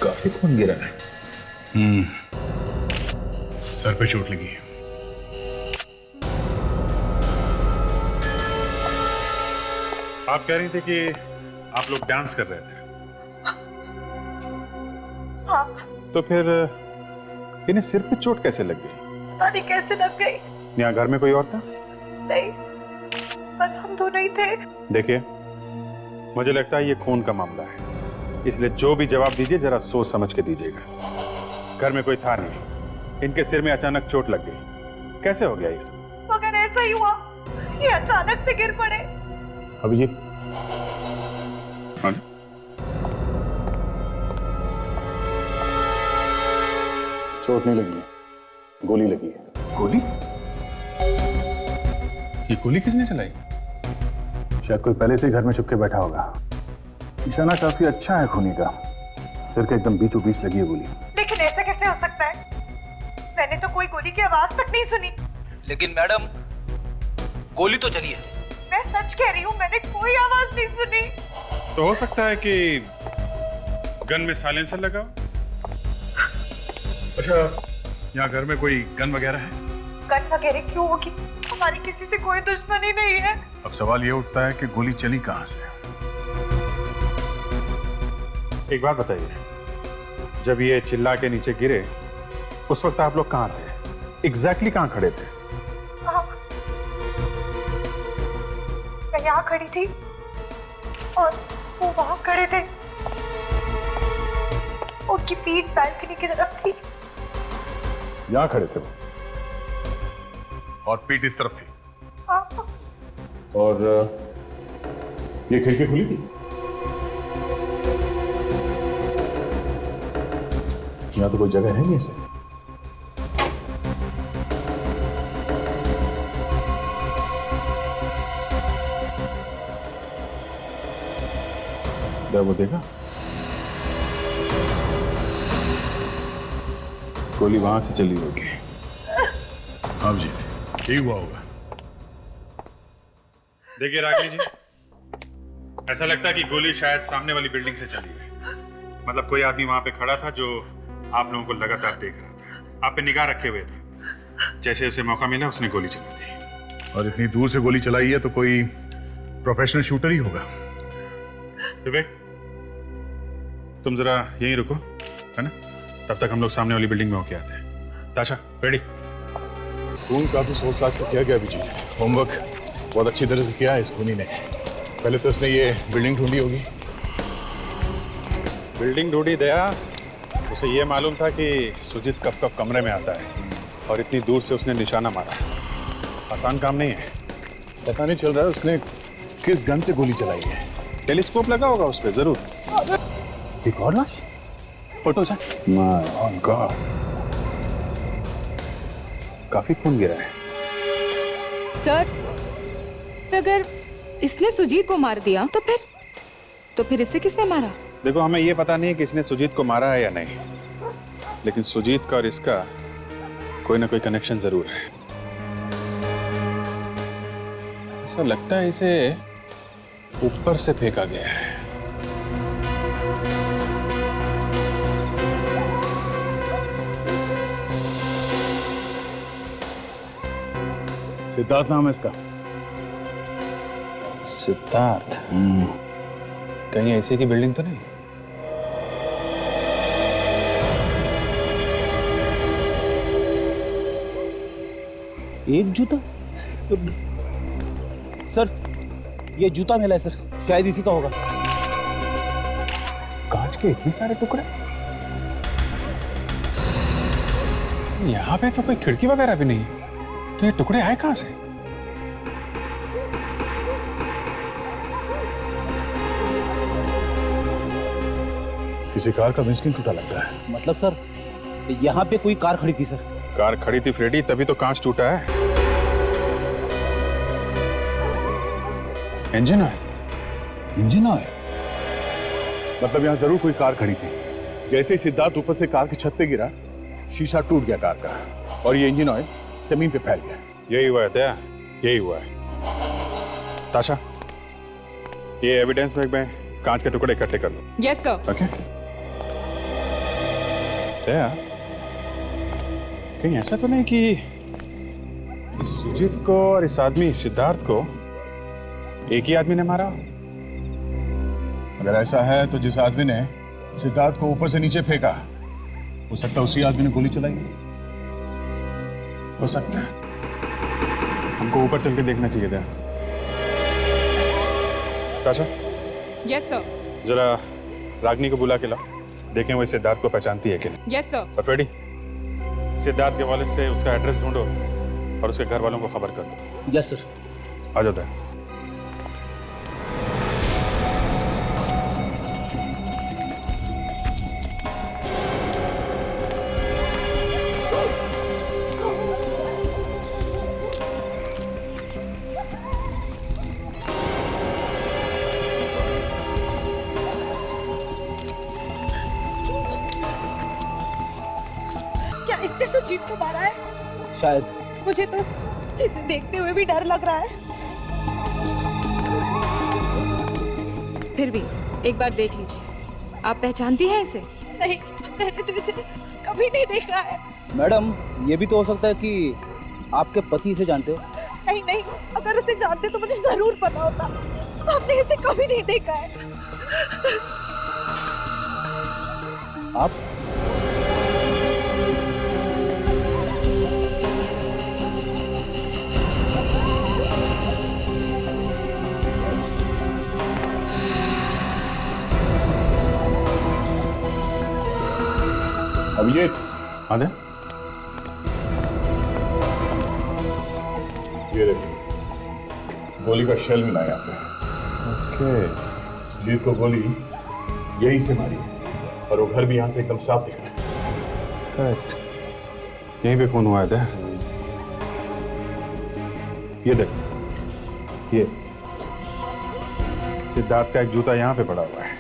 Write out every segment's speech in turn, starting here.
काफी खून गिरा है। सर पे चोट लगी है। आप कह रही थी कि आप लोग डांस कर रहे थे। हाँ। तो फिर इन्हें सिर पे चोट कैसे लग गई? पता नहीं कैसे लग गई। यहाँ घर में कोई और था? नहीं, बस हम दोनों ही थे। देखिए, मुझे लगता है ये खून का मामला है, इसलिए जो भी जवाब दीजिए जरा सोच समझ के दीजिएगा। घर में कोई था नहीं, इनके सिर में अचानक चोट लग गई, कैसे हो गया ये सब? मगर ऐसा ही हुआ, ये अचानक से गिर पड़े। अभी जी चोट नहीं लगी है, गोली लगी है। गोली? ये गोली किसने चलाई? शायद कोई पहले से ही घर में छुप के बैठा होगा। निशाना काफी अच्छा है खूनी का, सिर के एकदम बीचों बीच लगी है गोली। लेकिन ऐसा कैसे हो सकता है? मैंने तो कोई गोली की आवाज तक नहीं सुनी। लेकिन मैडम, गोली तो चली है। मैं सच कह रही हूँ, मैंने कोई आवाज नहीं सुनी। तो हो सकता है कि गन में साइलेंसर लगा हो। अच्छा, यहाँ घर में कोई गन वगैरह है? गन वगैरह क्यों होगी? हमारी किसी से कोई दुश्मनी नहीं है। अब सवाल ये उठता है कि गोली चली कहाँ से? एक बात बताइए, जब ये चिल्ला के नीचे गिरे उस वक्त आप लोग कहाँ थे? एग्जैक्टली कहाँ खड़े थे? मैं यहाँ खड़ी थी और वो वहां खड़े थे। उनकी पीठ बालकनी की तरफ थी। यहाँ खड़े थे वो, और पीठ इस तरफ थी। हाँ। और ये खिड़की खुली थी? यहाँ तो कोई जगह है नहीं ऐसे। क्या वो देखा? गोली वहां से चली होगी। अब जी यही हुआ होगा। देखिए रागिनी जी, ऐसा लगता है कि गोली शायद सामने वाली बिल्डिंग से चली है। मतलब कोई आदमी वहां पे खड़ा था जो आप लोगों को लगातार देख रहा था, आप पे निगाह रखे हुए था। जैसे उसे मौका मिला उसने गोली चला दी। और इतनी दूर से गोली चलाई है तो कोई प्रोफेशनल शूटर ही होगा। विवेक, तुम जरा यहीं रुको, है ना? तब तक हम लोग सामने वाली बिल्डिंग में होके आते हैं। ताशा, रेडी? खून काफी सोच साच कर किया गया अभिजीत। होमवर्क बहुत अच्छी तरह से किया है इस खूनी ने। पहले तो उसने ये बिल्डिंग ढूंढी होगी। बिल्डिंग ढूंढी दया, उसे ये मालूम था कि सुजीत कब कब कमरे में आता है, और इतनी दूर से उसने निशाना मारा। आसान काम नहीं है। पता नहीं चल रहा है उसने किस गन से गोली चलाई है। टेलीस्कोप लगा होगा उस पर जरूर। एक और लाश? फोटो से काफी खून गिरा है। सर, अगर इसने सुजीत को मार दिया तो फिर इसे किसने मारा? देखो, हमें ये पता नहीं कि इसने सुजीत को मारा है या नहीं, लेकिन सुजीत का और इसका कोई ना कोई कनेक्शन जरूर है। ऐसा लगता है इसे ऊपर से फेंका गया है। सिद्धार्थ नाम है इसका। सिद्धार्थ? कहीं ऐसी की बिल्डिंग तो नहीं? एक जूता? सर, ये जूता मिला है सर, शायद इसी का होगा। कांच के इतने सारे टुकड़े? यहाँ पे तो कोई खिड़की वगैरह भी नहीं, तो ये टुकड़े आए कहां से? किसी कार का विंडस्क्रीन टूटा लगता है। मतलब सर, यहाँ पे कोई कार खड़ी थी सर। कार खड़ी थी फ्रेडी, तभी तो कांच टूटा है। Engine oil? इंजन ऑयल मतलब यहाँ जरूर कोई कार खड़ी थी। जैसे ही सिद्धार्थ ऊपर से कार की छत पे गिरा, शीशा टूट गया कार का, और ये इंजन ऑयल जमीन पे फैल गया। यही हुआ है दया, यही हुआ है। ताशा, ये एविडेंस में कांच के टुकड़े इकट्ठे कर लो। Yes sir. ओके। दया, कहीं ऐसा तो नहीं कि इस सुजीत को और इस आदमी सिद्धार्थ को एक ही आदमी ने मारा? अगर ऐसा है तो जिस आदमी ने सिद्धार्थ को ऊपर से नीचे फेंका, हो सकता है उसी आदमी ने गोली चलाई हो। हो सकता है। हमको ऊपर चल के देखना चाहिए था। ताशा, यस सर। जरा रागनी को बुला के लाओ, देखें वो सिद्धार्थ को पहचानती है कि नहीं। Yes sir. और फ्रेडी, सिद्धार्थ के वॉलेट से उसका एड्रेस ढूंढो और उसके घर वालों को खबर कर दो। Yes sir. आ जाओ दया। क्या इसने सुजीत को मारा है? शायद। मुझे तो इसे देखते हुए भी डर लग रहा है। फिर भी एक बार देख लीजिए, आप पहचानती हैं इसे? नहीं, मैंने तो इसे कभी नहीं देखा है। मैडम, ये भी तो हो सकता है कि आपके पति इसे जानते हो। नहीं नहीं, अगर उसे जानते तो मुझे जरूर पता होता। हमने इसे कभी नहीं देखा है। आप? अब ये हाँ दया। देखिए, गोली का शेल मिला यहाँ पे। ओके। सुजीत को गोली यहीं से मारी है और वो घर भी यहाँ से एकदम साफ दिख रहा है। करेक्ट, यहीं पे खून हुआ है दया। ये देख, ये सिद्धार्थ का एक जूता यहाँ पे पड़ा हुआ है।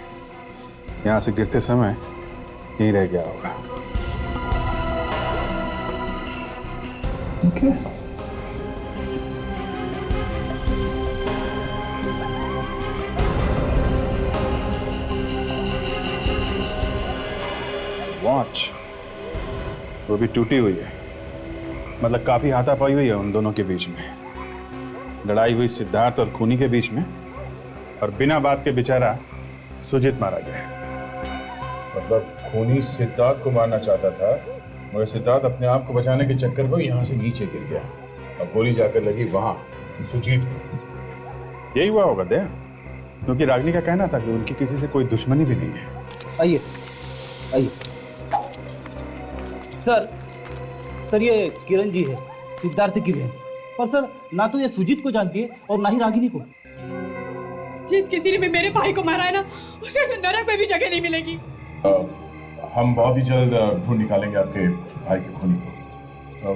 यहाँ से गिरते समय यहीं रह गया होगा। Okay. वॉच वो भी टूटी हुई है, मतलब काफी हाथापाई हुई है उन दोनों के बीच में। लड़ाई हुई सिद्धार्थ और खूनी के बीच में, और बिना बात के बेचारा सुजीत मारा गया। मतलब खूनी सिद्धार्थ को मारना चाहता था, मगर सिद्धार्थ अपने आप को बचाने के चक्कर में यहाँ से नीचे गिर गया। अब गोली जाकर लगी वहां सुजीत को। यही हुआ होगा दया, क्योंकि रागनी का कहना था कि उनकी किसी से कोई दुश्मनी भी नहीं है। आइए, आइए। सर ये किरण जी है, सिद्धार्थ की बहन। पर सर, ना तो ये सुजीत को जानती है और ना ही रागिनी को। जिस किसी ने भी मेरे भाई को मारा है ना, उसे तो नरक में भी जगह नहीं मिलेगी। हम बहुत ही जल्द ढूंढ निकालेंगे आपके भाई के खूनी को।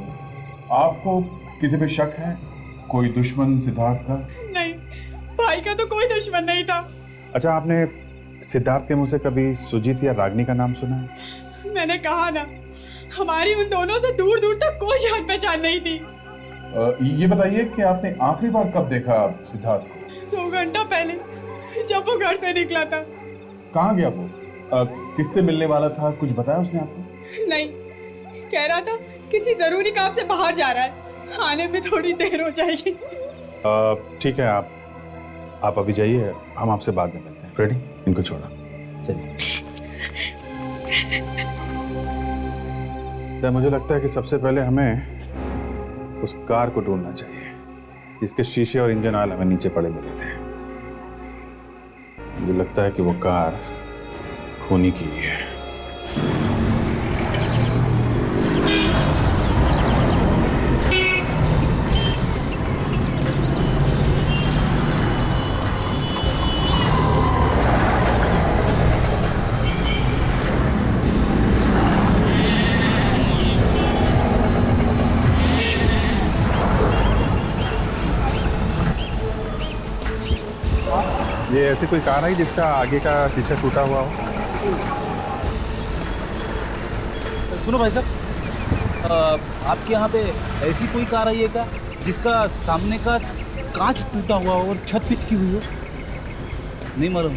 आपको किसी पे शक है? कोई दुश्मन सिद्धार्थ का? नहीं, भाई का तो कोई दुश्मन नहीं था। अच्छा, आपने सिद्धार्थ के मुंह से कभी सुजीत या रागनी का नाम सुना है? मैंने कहा ना, हमारी उन दोनों से दूर दूर तक कोई जान पहचान नहीं थी। ये बताइए कि आपने आखिरी बार कब देखा सिद्धार्थ को? 2 घंटा पहले, जब वो घर से निकला था। कहाँ गया वो? किससे मिलने वाला था? कुछ बताया उसने आपको? नहीं, कह रहा था किसी जरूरी काम से बाहर जा रहा है, आने में थोड़ी देर हो जाएगी। ठीक है, आप अभी जाइए, हम आपसे बाद में मिलते हैं। रेडी? इनको छोड़ो। चलिए। तो मुझे लगता है कि सबसे पहले हमें उस कार को ढूंढना चाहिए जिसके शीशे और इंजन ऑयल हमें नीचे पड़े मिले थे। मुझे लगता है कि वो कार खूनी की ही है। ये ऐसी कोई कार है जिसका आगे का शीशा टूटा हुआ हो? सुनो भाई साहब, आपके यहाँ पे ऐसी कोई कार आई है क्या जिसका सामने का कांच टूटा हुआ हो और छत पिचकी हुई हो? नहीं मालूम।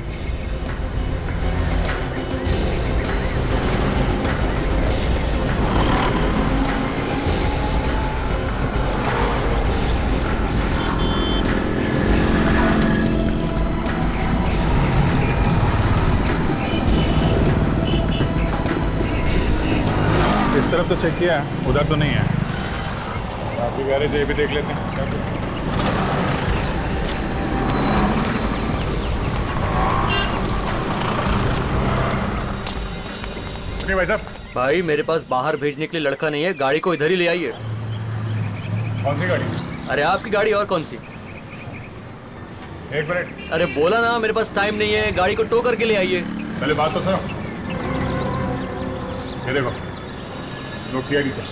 इस तरफ तो चेक किया है, उधर तो नहीं है। आपकी गैरेज ये भी देख लेते हैं। नहीं भाई साहब। भाई मेरे पास बाहर भेजने के लिए लड़का नहीं है, गाड़ी को इधर ही ले आइए। कौन सी गाड़ी? अरे आपकी गाड़ी और कौन सी? एक मिनट। अरे बोला ना मेरे पास टाइम नहीं है, गाड़ी को टो करके ले आइए। पहले बात तो सुनो। ये देखो नोट सीआईडी से।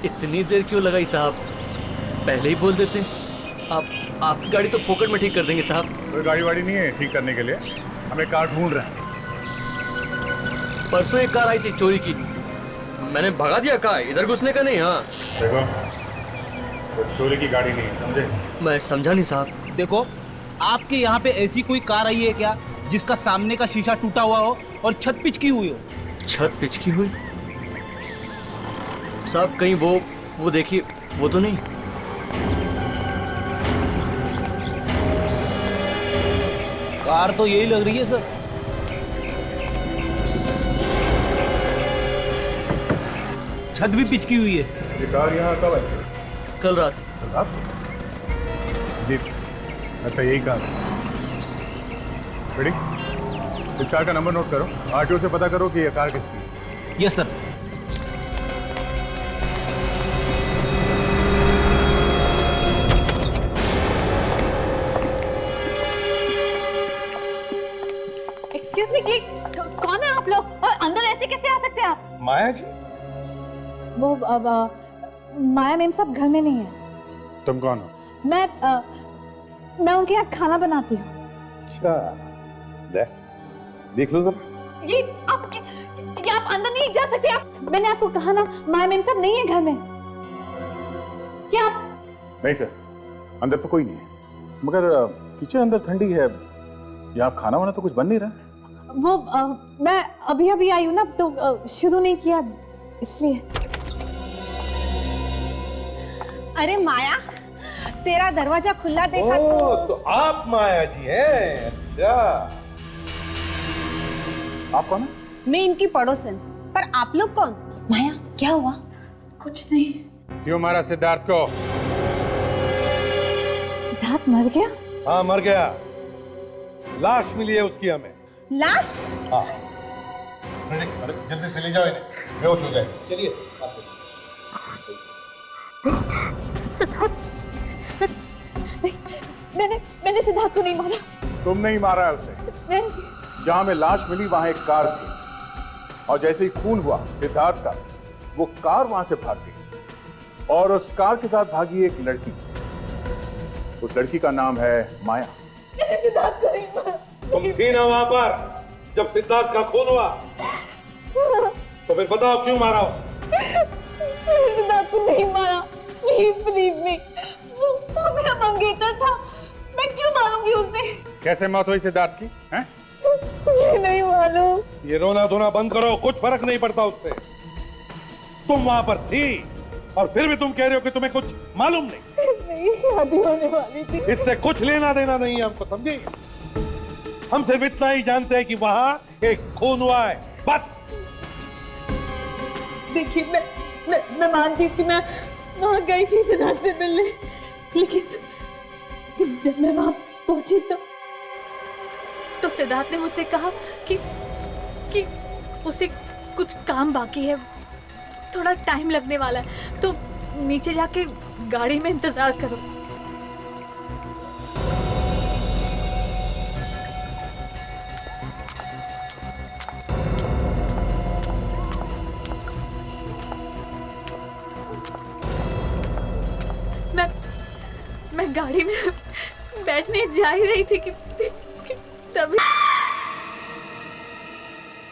इतनी देर क्यों लगाई साहब? पहले ही बोल देते। आपकी गाड़ी तो फोकट में ठीक कर देंगे साहब। कोई गाड़ी वाड़ी नहीं है ठीक करने के लिए, हमें कार ढूंढ रहे हैं। परसों एक कार आई थी चोरी की, मैंने भगा दिया। कहा इधर घुसने का नहीं। हाँ देखो वो चोरी की गाड़ी नहीं है, समझे? मैं समझा नहीं साहब। देखो, आपके यहाँ पे ऐसी कोई कार आई है क्या जिसका सामने का शीशा टूटा हुआ हो और छत पिचकी हुई हो? छत पिचकी हुई साहब? कहीं वो देखिए, वो तो नहीं। कार तो यही लग रही है सर। छत भी पिचकी हुई है। ये कार यहाँ कब आई? कल रात। आप जी अच्छा यही कार रेडी? इस कार का नंबर नोट करो, आरटीओ से पता करो कि ये कार किसकी है। Yes sir. एक्सक्यूज मी, कौन है आप लोग और अंदर ऐसे कैसे आ सकते हैं आप? माया जी? वो माया मैम साहब घर में नहीं है। तुम कौन हो? मैं उनके यहाँ खाना बनाती हूँ। अच्छा, देख लो जरा। ये आप अंदर नहीं जा सकते। आप, मैंने आपको कहा ना, माया मैम साहब नहीं है घर में। क्या आप? नहीं सर, अंदर तो कोई नहीं है, मगर किचन अंदर ठंडी है, यहाँ खाना वाना तो कुछ बन नहीं रहा। वो मैं अभी आई हूँ ना, तो शुरू नहीं किया इसलिए। अरे माया, तेरा दरवाजा खुला देखा तो आप माया जी हैं? अच्छा, आप कौन है? मैं इनकी पड़ोसन। पर आप लोग कौन? माया, क्या हुआ? कुछ नहीं। क्यों मारा सिद्धार्थ को? सिद्धार्थ मर गया? हाँ मर गया, लाश मिली है उसकी हमें। लाश? हाँ जल्दी से ले जाओ इन्हें, बेहोश हो जाए। चलिए। मैंने सिद्धार्थ को नहीं मारा। तुम नहीं मारा है उसे। मैं जहां में लाश मिली वहां एक कार थी, और जैसे ही खून हुआ सिद्धार्थ का, वो कार वहां से भाग गई, और उस कार के साथ भागी एक लड़की। उस लड़की का नाम है माया। सिद्धार्थ को नहीं मारा। तुम थी ना वहां पर जब सिद्धार्थ का खून हुआ? तो फिर बताओ क्यों मारा उसे? सिद्धार्थ को नहीं मारा। प्लीज बिलीव मी, वो मेरा मंगेतर था। मैं क्यों मारूंगी उसे? कैसे मौत हुई सिद्धार्थ की? हैं? मुझे नहीं मालूम। ये रोना धोना बंद करो, कुछ फर्क नहीं पड़ता उससे। तुम वहां पर थी और फिर भी तुम कह रहे हो कि तुम्हें कुछ मालूम नहीं। मेरी शादी होने वाली थी। इससे कुछ लेना देना नहीं है हमको, समझे? हम सिर्फ इतना ही जानते हैं कि वहां एक खून हुआ है, बस। देखिए, मैं मानती थी, मैं वहां गई थी सिद्धार्थ से मिलने, लेकिन जब मैं वहां पहुंची तो सिद्धार्थ ने मुझसे कहा कि उसे कुछ काम बाकी है, थोड़ा टाइम लगने वाला है, तो नीचे जाके गाड़ी में इंतजार करो। मैं गाड़ी में बैठने जा ही रही थी कि तभी।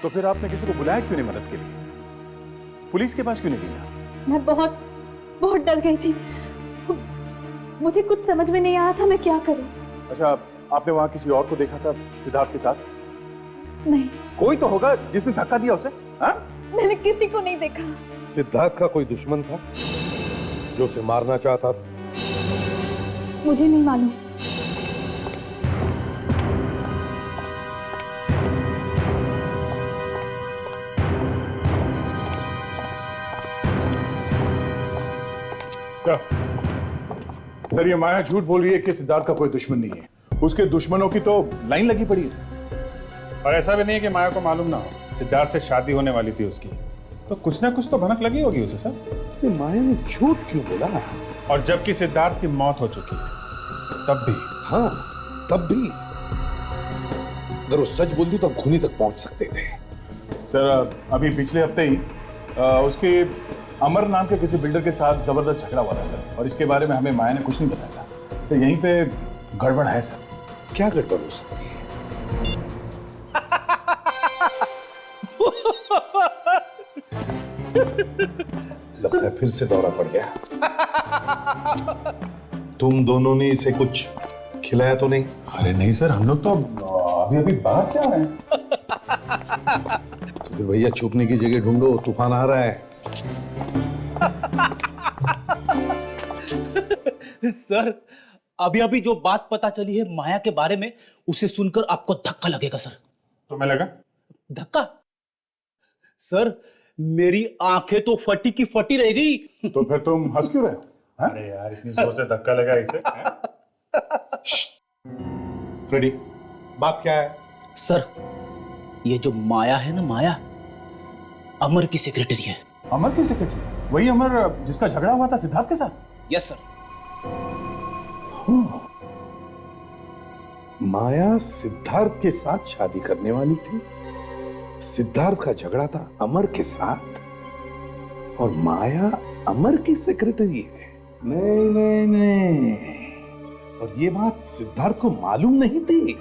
तो फिर आपने किसी को बुलाया क्यों नहीं मदद के लिए? पुलिस के पास क्यों नहीं गई? मैं बहुत बहुत डर गई थी। मुझे कुछ समझ में नहीं आ रहा था मैं क्या करूं। अच्छा, आपने वहां किसी और को देखा था सिद्धार्थ के साथ? नहीं, कोई तो होगा जिसने धक्का दिया उसे। हाँ? मैंने किसी को नहीं देखा। सिद्धार्थ का कोई दुश्मन था जो उसे मारना चाहता था? मुझे नहीं मालूम। सर, ये माया झूठ बोल रही है कि सिद्धार्थ का कोई दुश्मन नहीं है। उसके दुश्मनों की तो लाइन लगी पड़ी है सर। और ऐसा भी नहीं है कि माया को मालूम ना हो सिद्धार्थ से शादी होने वाली थी उसकी, तो कुछ ना कुछ तो भनक लगी होगी उसे सर। ये माया ने झूठ क्यों बोला? और जबकि सिद्धार्थ की मौत हो चुकी है तब भी। हाँ, तब भी अगर वो सच बोलती तो हम खूनी तक पहुंच सकते थे। सर, अभी पिछले हफ्ते ही उसके अमर नाम के किसी बिल्डर के साथ जबरदस्त झगड़ा हुआ था सर, और इसके बारे में हमें माया ने कुछ नहीं बताया था सर। यहीं पे गड़बड़ है सर। क्या गड़बड़ हो सकती है? लगता है फिर से दौरा पड़ गया। तुम दोनों ने इसे कुछ खिलाया तो नहीं? अरे नहीं सर, हम लोग तो अभी बाहर से आ रहे हैं। तो फिर भैया छुपने की जगह ढूंढो, तूफान आ रहा है। सर, अभी अभी जो बात पता चली है माया के बारे में, उसे सुनकर आपको धक्का लगेगा सर। तुम्हें लगा? धक्का? सर, मेरी आंखें तो फटी की फटी रह गई। तो फिर तुम हंस क्यों रहे हो? अरे यार, इतनी जोर से धक्का लगा इसे। फ्रेडी, बात क्या है? सर, ये जो माया है ना, माया अमर की सेक्रेटरी है। अमर की सेक्रेटरी? वही अमर जिसका झगड़ा हुआ था सिद्धार्थ के साथ? Yes sir. माया सिद्धार्थ के साथ शादी करने वाली थी। सिद्धार्थ का झगड़ा था अमर के साथ, और माया अमर की सेक्रेटरी है। नहीं नहीं नहीं, और ये बात सिद्धार्थ को मालूम नहीं थी।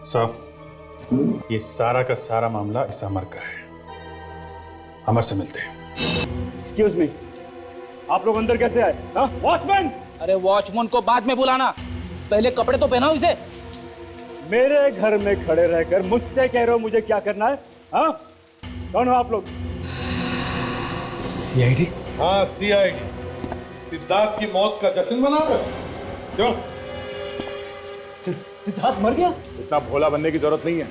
साहब, ये सारा का सारा मामला इस अमर का है। अमर से मिलते हैं। एक्सक्यूज मी, आप लोग अंदर कैसे आए? वॉचमैन! अरे वॉचमैन को बाद में बुलाना, पहले कपड़े तो पहनाओ इसे। मेरे घर में खड़े रहकर मुझसे कह रहे हो मुझे क्या करना है? हाँ, कौन हो आप लोग? सीआईडी? हाँ, सीआईडी। सिद्धार्थ की मौत का जश्न मना रहे हो? क्यों? सिद्धार्थ मर गया? इतना भोला बनने की जरूरत नहीं है।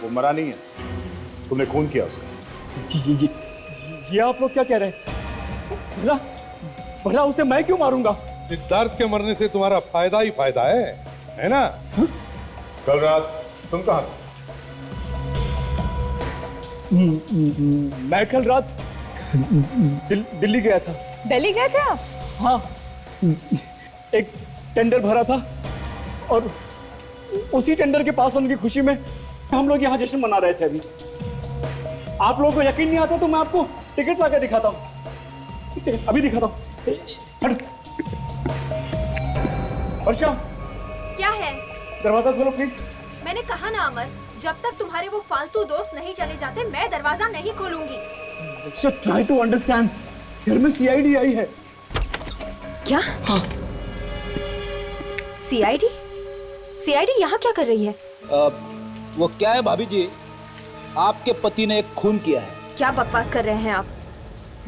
वो मरा नहीं है, तुमने खून किया उसका। ये आप लोग क्या कह रहे हैं? भला उसे मैं क्यों मारूंगा? सिद्धार्थ के मरने से तुम्हारा फायदा ही फायदा है ना? हा? कल रात तुम कहाँ थे? मैं कल रात दिल्ली गया था। दिल्ली गए थे आप? हाँ, एक टेंडर भरा था और उसी टेंडर के पास होने की खुशी में हम लोग यहाँ जश्न मना रहे थे। अभी आप लोगों को यकीन नहीं आता तो मैं आपको टिकट लाकर दिखाता हूँ। इसे अभी दिखाता हूँ। वर्षा, क्या है? दरवाजा खोलो प्लीज। मैंने कहा ना अमर, जब तक तुम्हारे वो फालतू दोस्त नहीं चले जाते मैं दरवाजा नहीं खोलूंगी। ट्राई टू अंडरस्टैंड, घर में सीआईडी आई है। क्या? हाँ। सीआईडी? सीआईडी यहाँ क्या कर रही है? वो क्या है भाभी जी, आपके पति ने एक खून किया है। क्या बकवास कर रहे हैं आप?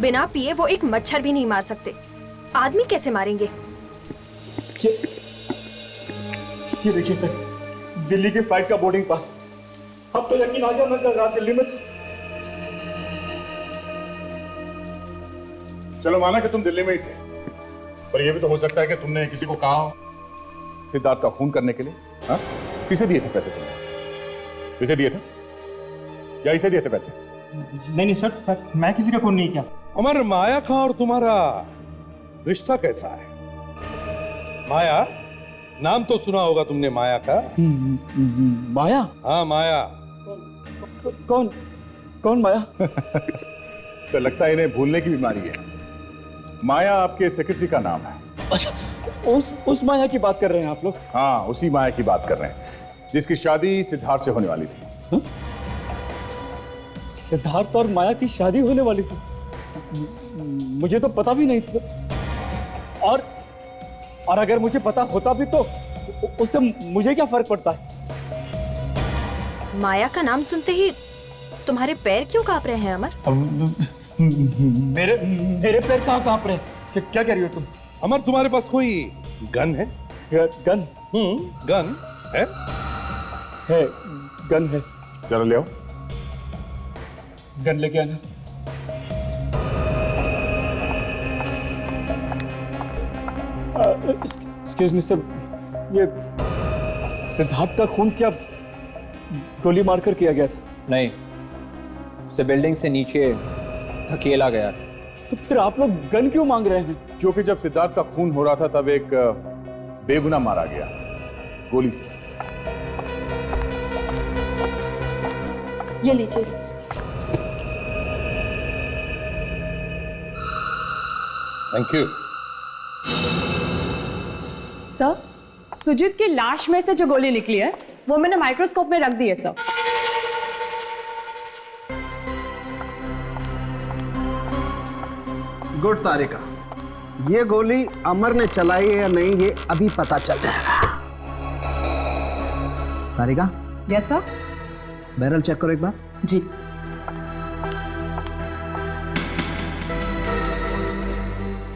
बिना पिए वो एक मच्छर भी नहीं मार सकते, आदमी कैसे मारेंगे? ये देखिए सर, दिल्ली के फ्लाइट का बोर्डिंग पास। अब तो यकीन आ गया मैं कल रात दिल्ली में। चलो माना कि तुम दिल्ली में ही थे, पर यह भी तो हो सकता है कि तुमने किसी को कहा हो सिद्धार्थ का खून करने के लिए। हाँ? किसे दिए थे पैसे तुमने? किसे दिए थे? या इसे दिए थे पैसे? नहीं सर, मैं किसी का खून नहीं किया। अमर, माया का और तुम्हारा रिश्ता कैसा है? माया, नाम तो सुना होगा तुमने माया का। माया? हाँ, माया। कौन माया? सर, लगता है इन्हें भूलने की बीमारी है। माया आपके सेक्रेटरी का नाम है। अच्छा, उस माया की बात कर रहे हैं आप लोग? हाँ, उसी माया की बात कर रहे हैं जिसकी शादी सिद्धार्थ से होने वाली थी। सिद्धार्थ और माया की शादी होने वाली थी। मुझे तो पता भी नहीं था। और अगर मुझे पता होता भी तो उससे मुझे क्या फर्क पड़ता है? माया का नाम सुनते ही तुम्हारे पैर क्यों कांप रहे हैं अमर? मेरे पैर कहाँ कांप रहे हैं? क्या कह रही हो तुम? अमर, तुम्हारे पास कोई गन है? गन? गन है? है, गन है। चलो ले आओ। गन लेके आना। एक्सक्यूज मी सर, ये सिद्धार्थ का खून क्या गोली मारकर किया गया था? नहीं, उसे बिल्डिंग से नीचे धकेला गया था। तो फिर आप लोग गन क्यों मांग रहे हैं? क्योंकि जब सिद्धार्थ का खून हो रहा था तब एक बेगुनाह मारा गया गोली से। ये लीजिए। Thank you. सर, सुजीत की लाश में से जो गोली निकली है वो मैंने माइक्रोस्कोप में रख दी है सर। गुड तारिका, ये गोली अमर ने चलाई है या नहीं ये अभी पता चल जाएगा। Tarika? Yes sir. Barrel check करो एक बार। जी।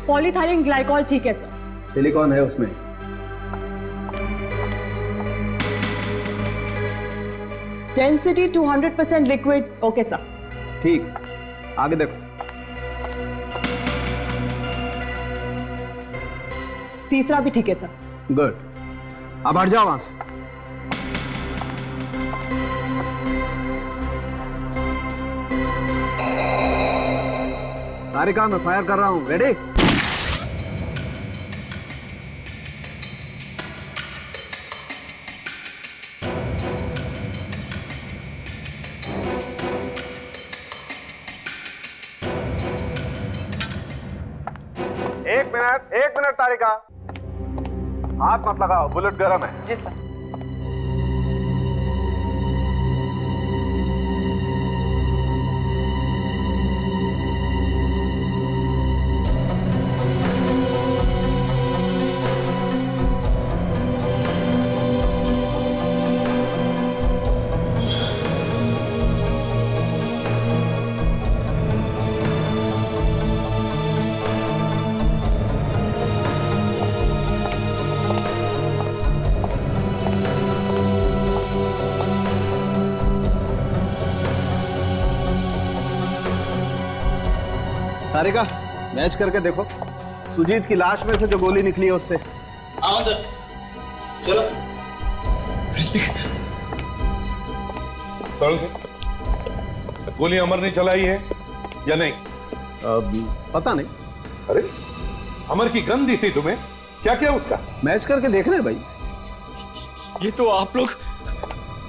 पॉलीथाइलिन ग्लाइकॉल ठीक है सर। सिलिकॉन है उसमें। Density 200% liquid. Okay sir. ठीक, आगे देखो। तीसरा भी ठीक है सर। गुड, अब हट जाओ वहां से। तारिका, मैं फायर कर रहा हूं। रेडी? एक मिनट तारिका, हाथ मत लगाओ, बुलेट गर्म है। जी सर। तारिका, मैच करके देखो, सुजीत की लाश में से जो गोली निकली है उससे। चलो। गोली अमर ने चलाई है या नहीं? पता नहीं। अरे, अमर की गन दी थी तुम्हें, क्या क्या उसका? मैच करके देख रहे हैं भाई। ये तो आप लोग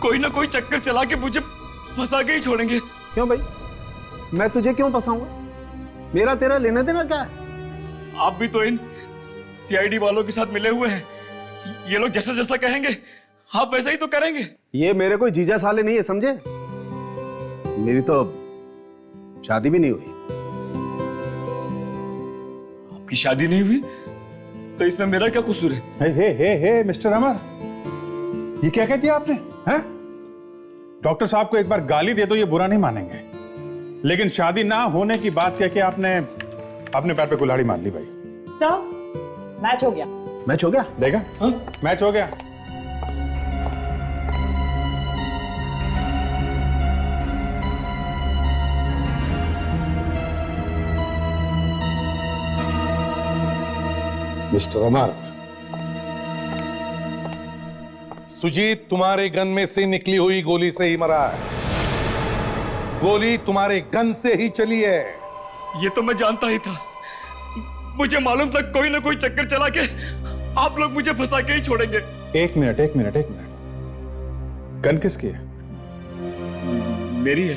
कोई ना कोई चक्कर चला के मुझे फंसा के ही छोड़ेंगे। क्यों भाई, मैं तुझे क्यों फंसाऊंगा? मेरा तेरा लेना देना क्या है? आप भी तो इन सीआईडी वालों के साथ मिले हुए हैं। ये लोग जैसा जैसा कहेंगे आप वैसा ही तो करेंगे। ये मेरे कोई जीजा साले नहीं है, समझे? मेरी तो शादी भी नहीं हुई। आपकी शादी नहीं हुई तो इसमें मेरा क्या कसूर है? हे मिस्टर अमर, ये क्या कह दिया आपने? हैं? डॉक्टर साहब को एक बार गाली दे दो, ये बुरा नहीं मानेंगे, लेकिन शादी ना होने की बात कह के आपने अपने पैर पे कुल्हाड़ी मार ली भाई। सर, मैच हो गया। मैच हो गया? देखा? हाँ? मैच हो गया। मिस्टर अमर, सुजीत तुम्हारे गन में से निकली हुई गोली से ही मरा है। गोली तुम्हारे गन से ही चली है। ये तो मैं जानता ही था। मुझे मालूम था कोई ना कोई चक्कर चला के आप लोग मुझे फंसा के ही छोड़ेंगे। एक मिनट। गन किसकी है? मेरी है।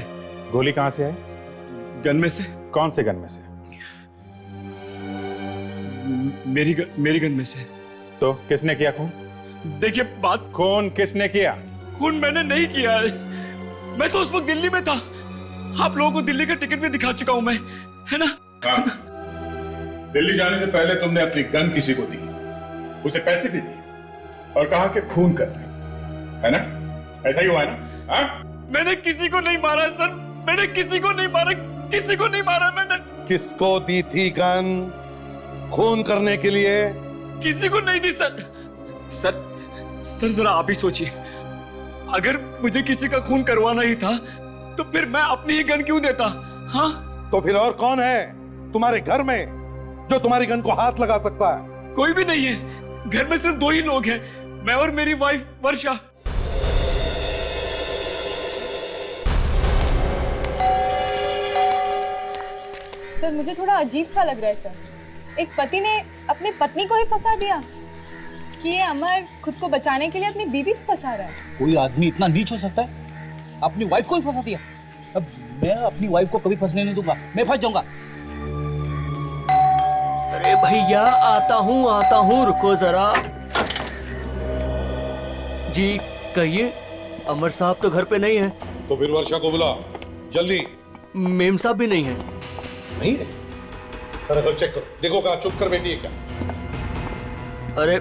गोली कहां से आई? गन में से। कौन से गन में से? मेरी गन में से। तो किसने किया खून? देखिए बात, खून किसने किया? खून मैंने नहीं किया है। मैं तो उस वक्त दिल्ली में था। आप लोगों को दिल्ली का टिकट भी दिखा चुका हूं मैं, है ना? हाँ। दिल्ली जाने से पहले तुमने अपनी गन किसी को दी, उसे पैसे भी दिए और कहा कि खून करना है ना? ऐसा ही हुआ है ना? हाँ? मैंने किसी को नहीं मारा सर, मैंने किसी को नहीं मारा, किसी को नहीं मारा मैंने। किसको दी थी गन? खून करने के लिए? किसी को नहीं दी सर। सर सर जरा आप ही सोचिए, अगर मुझे किसी का खून करवाना ही था तो फिर मैं अपनी ही गन क्यों देता? हाँ, तो फिर और कौन है तुम्हारे घर में जो तुम्हारी गन को हाथ लगा सकता है? कोई भी नहीं है, घर में सिर्फ 2 ही लोग हैं, मैं और मेरी वाइफ वर्षा। सर मुझे थोड़ा अजीब सा लग रहा है सर। एक पति ने अपनी पत्नी को ही फंसा दिया कि ये अमर खुद को बचाने के लिए अपनी बीवी को फंसा रहा है। कोई आदमी इतना नीच हो सकता है? अपनी वाइफ को ही फंसा दिया। अब मैं अपनी वाइफ को कभी फंसने नहीं दूंगा, मैं फंस जाऊंगा। अरे भैया आता हूँ, रुको जरा। जी कहिए, अमर साहब तो घर पे नहीं है। तो फिर वर्षा को बुला जल्दी। मेम साहब भी नहीं है। नहीं है? सर घर चेक करो, देखो कहा चुप कर बैठी है क्या? अरे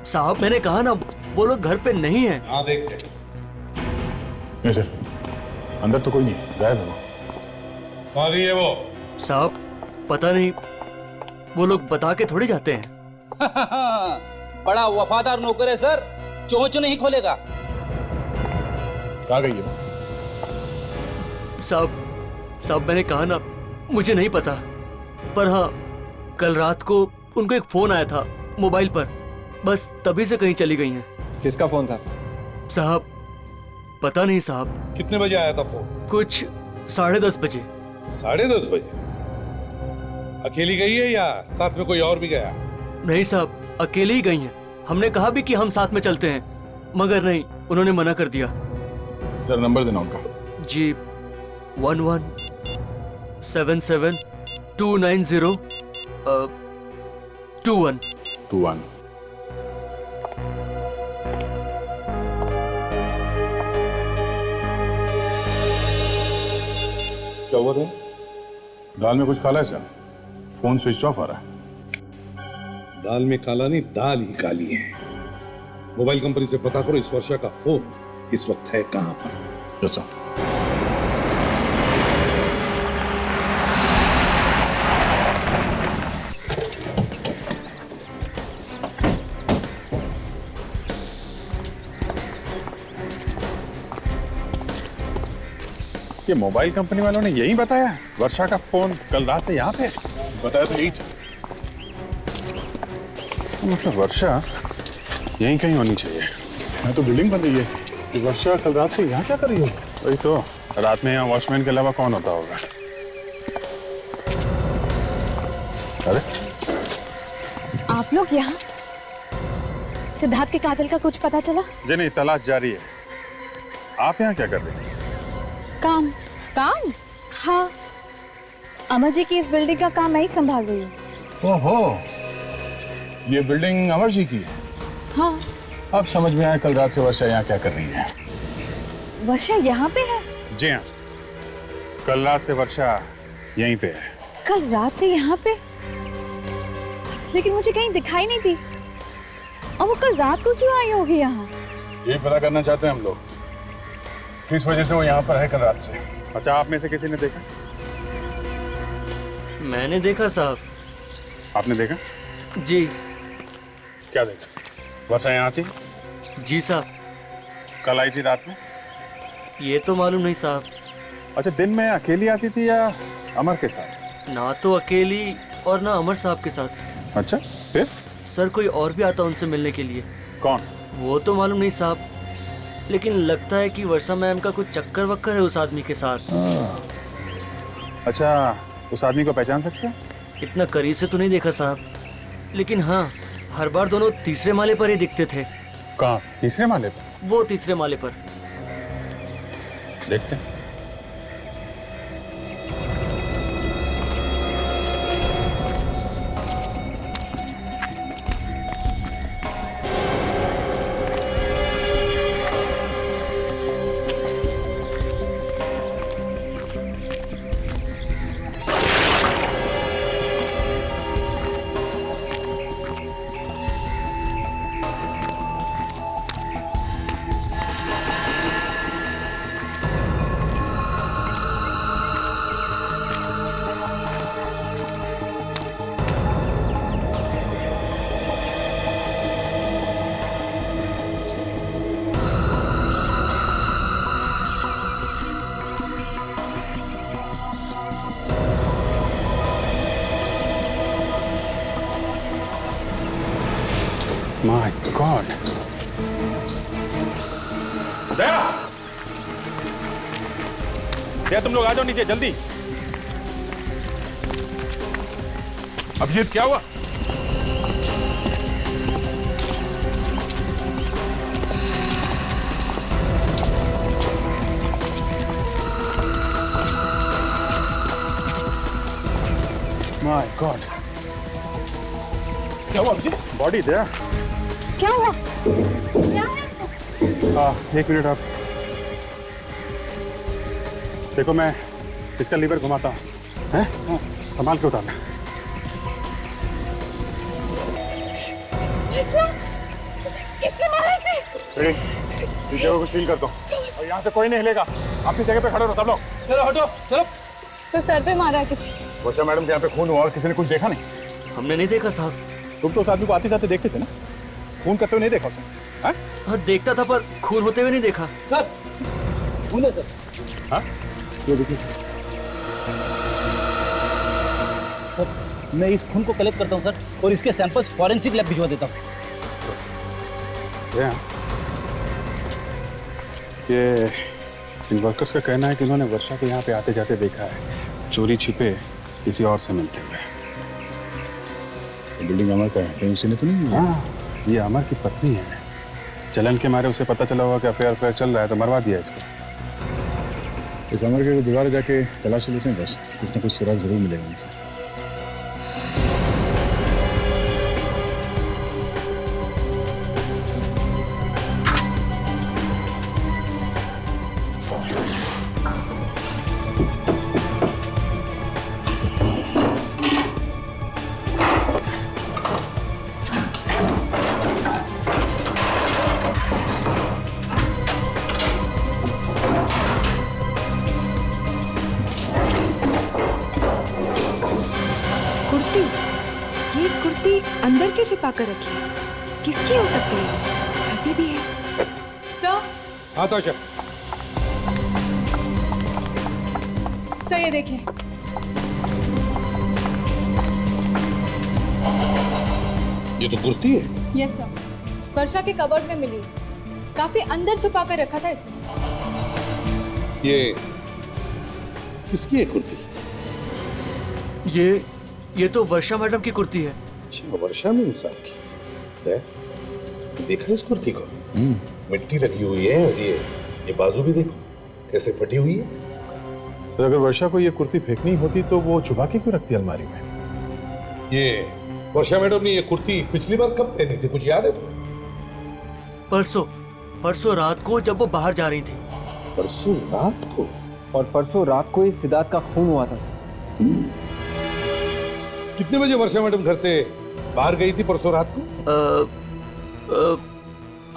साहब मैंने कहा ना, वो लोग घर पे नहीं है। हाँ देखते। नहीं सर, अंदर तो कोई नहीं, गायब है वो। कहाँ गई है वो? साहब पता नहीं, वो लोग बता के थोड़ी जाते हैं। बड़ा वफादार नौकर है सर, चोंच नहीं खोलेगा। कहाँ गई है वो? साहब मैंने कहा ना, मुझे नहीं पता, पर हाँ कल रात को उनको एक फोन आया था मोबाइल पर, बस तभी से कहीं चली गई हैं। किसका फोन था? साहब पता नहीं साहब। कितने बजे आया था फोन? कुछ 10:30 बजे। 10:30 बजे? अकेली गई है या साथ में कोई और भी गया? नहीं साहब, अकेले ही गई हैं। हमने कहा भी कि हम साथ में चलते हैं, मगर नहीं, उन्होंने मना कर दिया। सर नंबर देना उनका। जी 1177 290 21। 21। क्या हुआ था? दाल में कुछ काला है सर, फोन स्विच ऑफ आ रहा है। दाल में काला नहीं, दाल ही काली है। मोबाइल कंपनी से पता करो इस वर्षा का फोन इस वक्त है कहां पर। Yes sir. ये मोबाइल कंपनी वालों ने यही बताया वर्षा का फोन कल रात से यहाँ पे है? बताया तो यही था। मतलब वर्षा यहीं कहीं होनी चाहिए। मैं तो बिल्डिंग बन रही है कि वर्षा कल रात से यहाँ क्या कर रही है? वही तो, रात में यहाँ वॉचमैन के अलावा कौन होता होगा? अरे आप लोग यहाँ? सिद्धार्थ के कातिल का कुछ पता चला? जी नहीं, तलाश जारी है। आप यहाँ क्या कर रही थी? काम। काम? हाँ, अमर जी की इस बिल्डिंग का काम मैं ही संभाल रही हूँ। ओहो, ये बिल्डिंग अमर जी की है? हाँ। अब समझ में आया कल रात से वर्षा यहाँ क्या कर रही है। वर्षा यहाँ पे है? जी हाँ, कल रात से वर्षा यहीं पे है। कल रात से यहाँ पे? लेकिन मुझे कहीं दिखाई नहीं दी। और वो कल रात को क्यों आई होगी यहाँ? ये पता करना चाहते हैं हम लोग, किस वजह से वो यहाँ पर है कल रात से। अच्छा, आप में से किसी ने देखा? मैंने देखा साहब। आपने देखा? जी। क्या देखा? वर्षा यहाँ थी? जी साहब। कल आई थी रात में? ये तो मालूम नहीं साहब। अच्छा, दिन में अकेली आती थी या अमर के साथ? ना तो अकेली और ना अमर साहब के साथ। अच्छा, फिर? सर कोई और भी आता उनसे मिलने के लिए। कौन? वो तो मालूम नहीं साहब, लेकिन लगता है कि वर्षा मैम का कुछ चक्कर वक्कर है उस आदमी के साथ। अच्छा, उस आदमी को पहचान सकते हैं? इतना करीब से तो नहीं देखा साहब, लेकिन हाँ हर बार दोनों तीसरे माले पर ही दिखते थे। कहाँ? तीसरे माले पर? वो तीसरे माले पर। देखते हैं। My God. दया, दया तुम लोग आ जाओ नीचे जल्दी। अभिजीत क्या हुआ? माय गॉड, क्या हुआ अभिजीत? बॉडी दया। क्या हुआ? एक मिनट आप देखो, मैं इसका लीवर घुमाता हूँ, हैं? संभाल के उतारना। किसने मारा इसे? इस जगह को सील कर दो और यहाँ से कोई नहीं हिलेगा। अपनी जगह पे खड़े रहो सब लोग। चलो हटो, चलो। तो सर पे मारा है किसी? वर्षा मैडम के यहाँ पे खून हुआ और किसी ने कुछ देखा नहीं? हमने नहीं देखा साहब। तुम तो उस आदमी को आते जाते देखते थे ना, खून करते हुए नहीं देखा उसने? हाँ? हाँ देखता था पर खून होते हुए नहीं देखा। सर खून है सर। हाँ? ये देखिए सर, मैं इस खून को कलेक्ट करता हूँ सर, और इसके सैंपल्स फॉरेंसिक लैब भिजवा देता हूँ। ये इन वर्कर्स का कहना है कि उन्होंने वर्षा को यहाँ पे आते जाते देखा है, चोरी छिपे किसी और से मिलते हुए। बिल्डिंग अमर का है, कहीं उसी ने तो नहीं? हाँ, ये अमर की पत्नी है। चलन के मारे उसे पता चला होगा कि अफेयर चल रहा है तो मरवा दिया इसको। इस अमर के दोबारा जाके तलाश लेते हैं, बस कुछ ना कुछ सुराग जरूर मिलेगा उनसे। कुर्ती अंदर क्यों छुपा कर रखी है? किसकी हो सकती है? फटी भी है। सर। हाँ तो सर ये देखिए। ये तो कुर्ती है। यस सर, वर्षा के कबर्ड में मिली। काफी अंदर छुपा कर रखा था इसे। ये किसकी है कुर्ती? ये तो वर्षा मैडम की कुर्ती है। अच्छा, वर्षा में इंसान की। देखा इस कुर्ती को? मिट्टी लगी हुई है, और ये बाजू भी देखो कैसे फटी हुई है। सर अगर वर्षा को ये कुर्ती फेंकनी होती तो वो छुपा के क्यों रखती अलमारी में? ये वर्षा मैडम ने ये कुर्ती पिछली बार कब पहनी थी, कुछ याद है तुम्हें? परसों रात को जब वो बाहर जा रही थी। परसों रात को? और परसों रात को ही सिद्धार्थ का खून हुआ था। कितने बजे वर्षा मैडम घर से बाहर गई थी परसों रात को?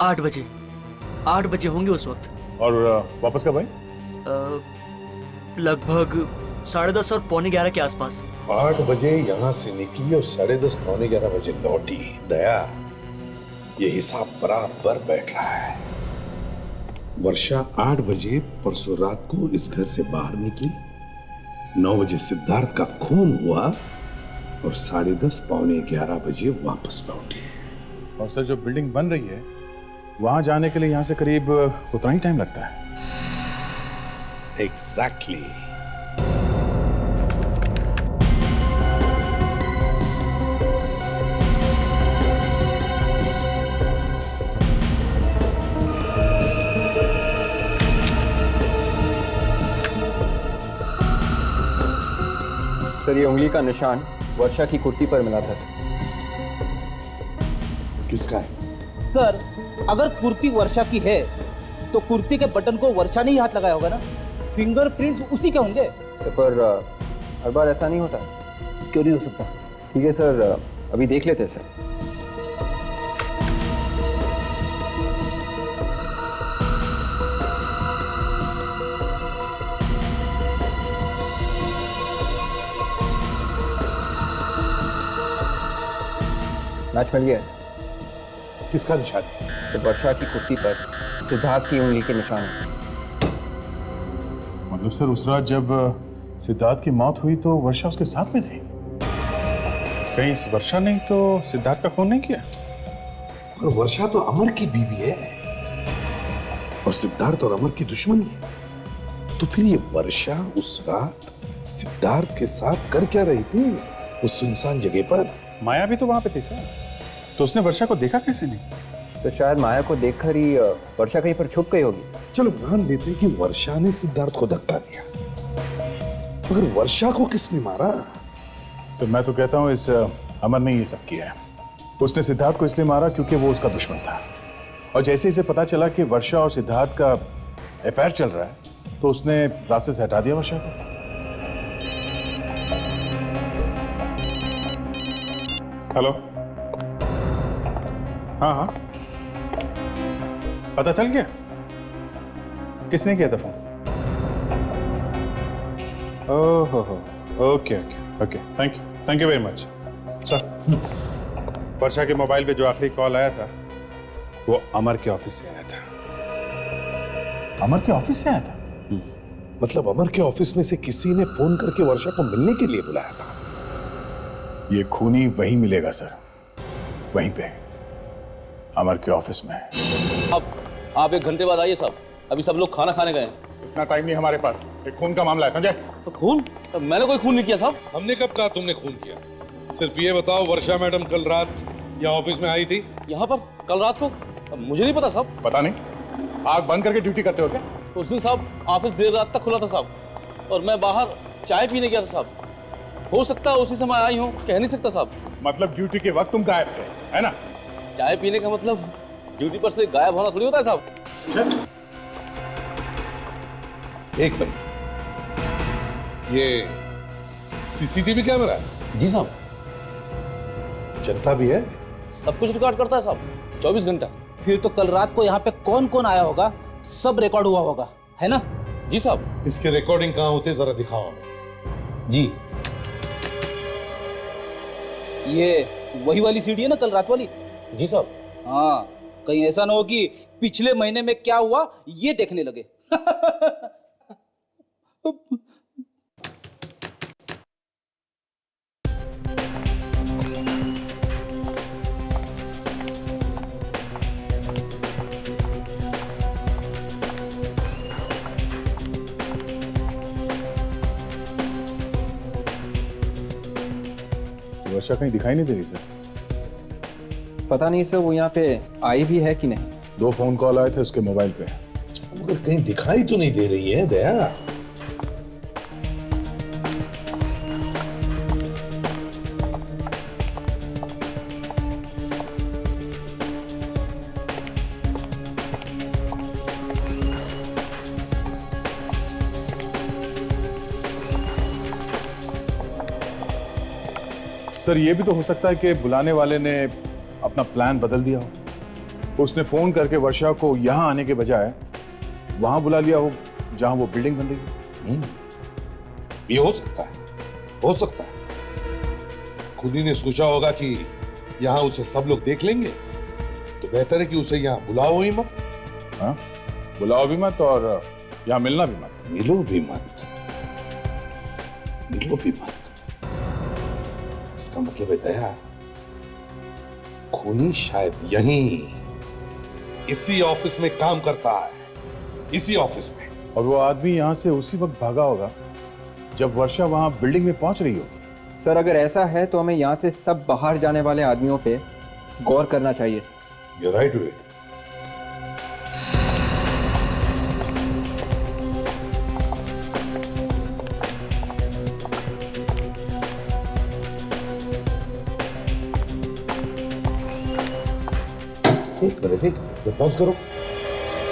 8 बजे। 8 बजे होंगे उस वक्त। और वापस कब आई? लगभग 10:30 और 11:15 के आसपास। 8 बजे यहाँ से निकली और 10:30 पौने 11 बजे लौटी। दया, ये हिसाब बराबर बैठ रहा है। वर्षा 8 बजे परसों रात को इस घर से बाहर निकली, 9 बजे सिद्धार्थ का खून हुआ और 10:30 पौने 11 बजे वापस लौटी। और सर जो बिल्डिंग बन रही है वहां जाने के लिए यहाँ से करीब उतना ही टाइम लगता है। एग्जैक्टली। सर ये उंगली का निशान वर्षा की कुर्ती पर मिला था सर। किसका है? सर अगर कुर्ती वर्षा की है तो कुर्ती के बटन को वर्षा ने ही हाथ लगाया होगा ना, फिंगरप्रिंट्स उसी के होंगे। पर हर बार ऐसा नहीं होता। क्यों नहीं हो सकता? ठीक है सर, अभी देख लेते हैं सर। मैच मिल गया। किसका निशान? तो वर्षा की कुर्ती पर सिद्धार्थ की उंगली के निशान हैं। मतलब सर उस रात जब सिद्धार्थ की मौत हुई तो वर्षा उसके साथ में थी? कहीं इस वर्षा ने तो सिद्धार्थ का खून नहीं किया? और वर्षा तो अमर की बीवी है और सिद्धार्थ और अमर की दुश्मनी है। तो फिर ये वर्षा उस रात सिद्धार्थ के साथ कर क्या रही थी उस सुनसान जगह पर? माया भी तो वहां पे थी सर, तो उसने वर्षा को देखा कैसे नहीं? तो शायद माया को देखकर ही वर्षा कहीं पर छुप गई होगी। चलो मान लेते हैं कि वर्षा ने सिद्धार्थ को धक्का दिया, मगर वर्षा को किसने मारा? सर मैं तो कहता हूँ इस अमर ने ये सब किया है। उसने सिद्धार्थ को इसलिए मारा क्योंकि वो उसका दुश्मन था, और जैसे इसे पता चला कि वर्षा और सिद्धार्थ का अफेयर चल रहा है तो उसने रास्ते से हटा दिया वर्षा को। हेलो, हाँ हाँ, पता चल गया किसने किया था फोन? ओहो हो, okay okay okay, thank you very much sir. Varsha के मोबाइल पे जो आखिरी कॉल आया था वो अमर के ऑफिस से आया था। अमर के ऑफिस से आया था? मतलब अमर के ऑफिस में से किसी ने फोन करके वर्षा को मिलने के लिए बुलाया था? ये खूनी वहीं मिलेगा सर, वहीं पे अमर के ऑफिस में। आप 1 घंटे बाद आइए साहब, अभी सब लोग खाना खाने गए हैं। इतना टाइम नहीं हमारे पास, एक खून का मामला है समझे? तो खून? तो मैंने कोई खून नहीं किया साहब। हमने कब कहा तुमने खून किया? सिर्फ ये बताओ वर्षा मैडम कल रात यहाँ ऑफिस में आई थी? यहाँ पर कल रात को? मुझे नहीं पता साहब। पता नहीं? आग बंद करके ड्यूटी करते हो क्या? उस दिन साहब ऑफिस देर रात तक खुला था साहब, और मैं बाहर चाय पीने गया था साहब। हो सकता है उसी समय आई हूँ, कह नहीं सकता साहब। मतलब ड्यूटी के वक्त तुम गायब थे, है ना? चाय पीने का मतलब ड्यूटी पर से गायब होना थोड़ी होता है साहब। एक मिनट, ये सीसीटीवी कैमरा है? जी साहब। चलता भी है? सब कुछ रिकॉर्ड करता है साहब, 24 घंटा। फिर तो कल रात को यहाँ पे कौन कौन आया होगा सब रिकॉर्ड हुआ होगा, है ना? जी साहब। इसके रिकॉर्डिंग कहाँ होते जरा दिखाओ हमें। जी, ये वही वाली सीडी है ना कल रात वाली? जी साहब। हाँ, कहीं ऐसा ना हो कि पिछले महीने में क्या हुआ ये देखने लगे। वर्षा कहीं दिखाई नहीं दे रही सर। पता नहीं सर वो यहाँ पे आई भी है कि नहीं। 2 फोन कॉल आए थे उसके मोबाइल पे, मगर कहीं दिखाई तो नहीं दे रही है दया। सर ये भी तो हो सकता है कि बुलाने वाले ने अपना प्लान बदल दिया हो। उसने फोन करके वर्षा को यहां आने के बजाय वहां बुला लिया हो जहां वो बिल्डिंग बन रही है। ये हो सकता है, हो सकता है। खुद ही ने सोचा होगा कि यहाँ उसे सब लोग देख लेंगे, तो बेहतर है कि उसे यहाँ बुलाओ ही मत। हाँ, बुलाओ भी मत और यहाँ मिलना भी मत। मिलो भी मत, मिलो भी मत। इसका मतलब है दया, खूनी शायद यहीं इसी ऑफिस में काम करता है, इसी ऑफिस में। और वो आदमी यहाँ से उसी वक्त भागा होगा जब वर्षा वहां बिल्डिंग में पहुंच रही होगी। सर अगर ऐसा है तो हमें यहाँ से सब बाहर जाने वाले आदमियों पे गौर करना चाहिए सर। You're right, Vic. एक मिनट, एक मिनट, पॉज करो,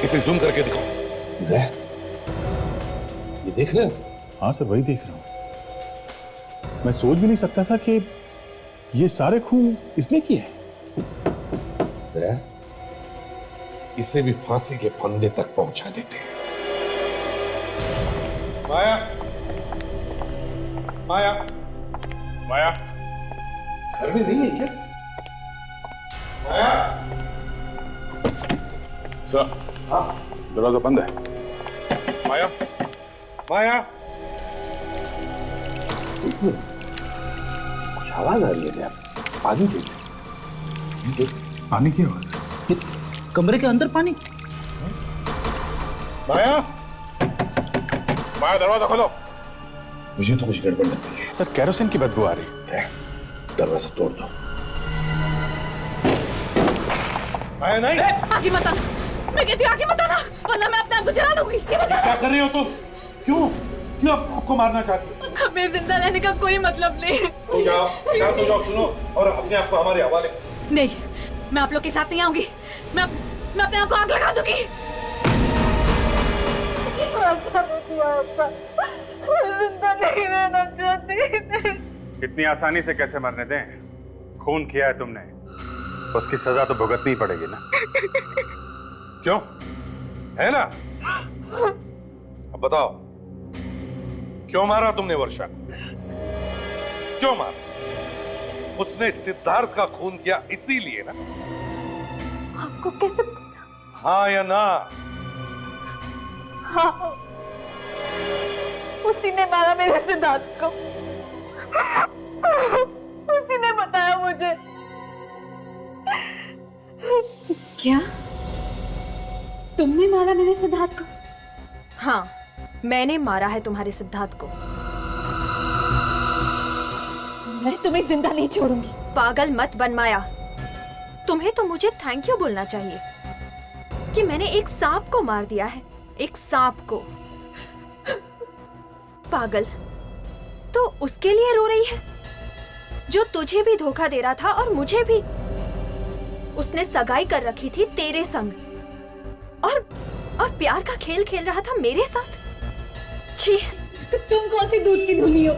इसे जूम करके दिखाओ। ये देख रहे हो? हाँ सर वही देख रहा हूं। मैं सोच भी नहीं सकता था कि ये सारे खून इसने किए हैं। इसे भी फांसी के फंदे तक पहुंचा देते हैं। माया, माया, माया, घर में नहीं है क्या? माया, सर, हाँ, दरवाजा बंद है। माया, माया, कुछ आवाज आ रही है क्या? पानी जैसी। पानी की आवाज। कमरे के अंदर पानी? माया, माया दरवाजा खोलो। मुझे तो कुछ गड़बड़ लगती है। सर केरोसिन की बदबू आ रही है। दरवाजा तोड़ दो। माया नहीं। आगे मत आना, मैं कहती हूँ आगे मत आना, वरना मैं अपने आप को जला लूंगी। क्या कर रही हो तुम? क्यों क्यों आपको मारना चाहती हो? हमें जिंदा रहने का कोई मतलब नहीं। तो जाओ, शांत हो जाओ, सुनो और अपने आप को हमारे हवाले। नहीं, मैं आप लोग के साथ नहीं आऊंगी। मैं अपने आप को आग लगा दूंगी। जिंदा नहीं रहना चाहती। इतनी आसानी से कैसे मरने दें? खून किया है तुमने, उसकी सजा तो भुगतनी ही पड़ेगी ना। क्यों? है ना? अब बताओ, क्यों मारा तुमने वर्षा को? क्यों मारा? उसने सिद्धार्थ का खून किया इसीलिए ना? आपको कैसे? हाँ या ना? हाँ, उसी ने मारा मेरे सिद्धार्थ को। उसी ने बताया मुझे। क्या तुमने मारा मेरे सिद्धार्थ को? हाँ, मैंने मारा है तुम्हारे सिद्धार्थ को। मैं तुम्हें जिंदा नहीं छोड़ूंगी। पागल मत बन माया, तुम्हें तो मुझे थैंक यू बोलना चाहिए कि मैंने एक सांप को मार दिया है, एक सांप को। पागल, तो उसके लिए रो रही है जो तुझे भी धोखा दे रहा था और मुझे भी। उसने सगाई कर रखी थी तेरे संग और प्यार का खेल खेल रहा था मेरे साथ। छी, तुम कौन सी दूध की धुली हो?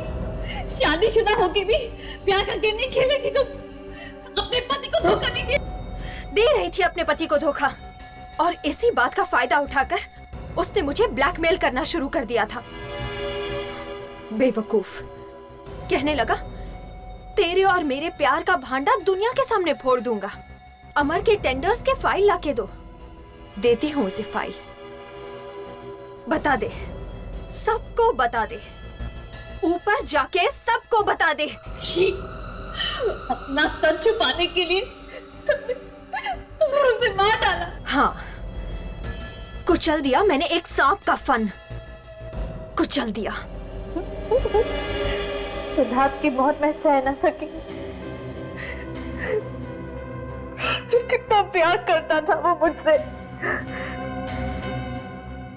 शादीशुदा होके भी प्यार का गेम नहीं खेलेगी तुम? अपने पति को धोखा नहीं दे रही थी अपने पति को धोखा, और इसी बात का फायदा उठाकर उसने मुझे ब्लैकमेल करना शुरू कर दिया था। बेवकूफ, कहने लगा तेरे और मेरे प्यार का भांडा दुनिया के सामने फोड़ दूंगा। अमर के टेंडर्स के फाइल लाके दो। देती हूँ उसे फाइल। बता दे, सबको बता दे, ऊपर जाके सबको बता दे। अपना सच छुपाने के लिए तुमने उसे मार डाला। हाँ, कुचल दिया मैंने एक सांप का फन, कुचल दिया। सिद्धार्थ की मौत मैं सह न सकी। कितना प्यार करता था वो मुझसे।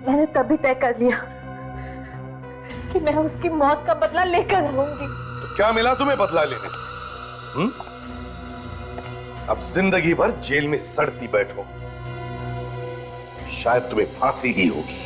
मैंने तभी तय कर लिया कि मैं उसकी मौत का बदला लेकर रहूंगी। तो क्या मिला तुम्हें बदला लेने? अब जिंदगी भर जेल में सड़ती बैठो, शायद तुम्हें फांसी ही होगी।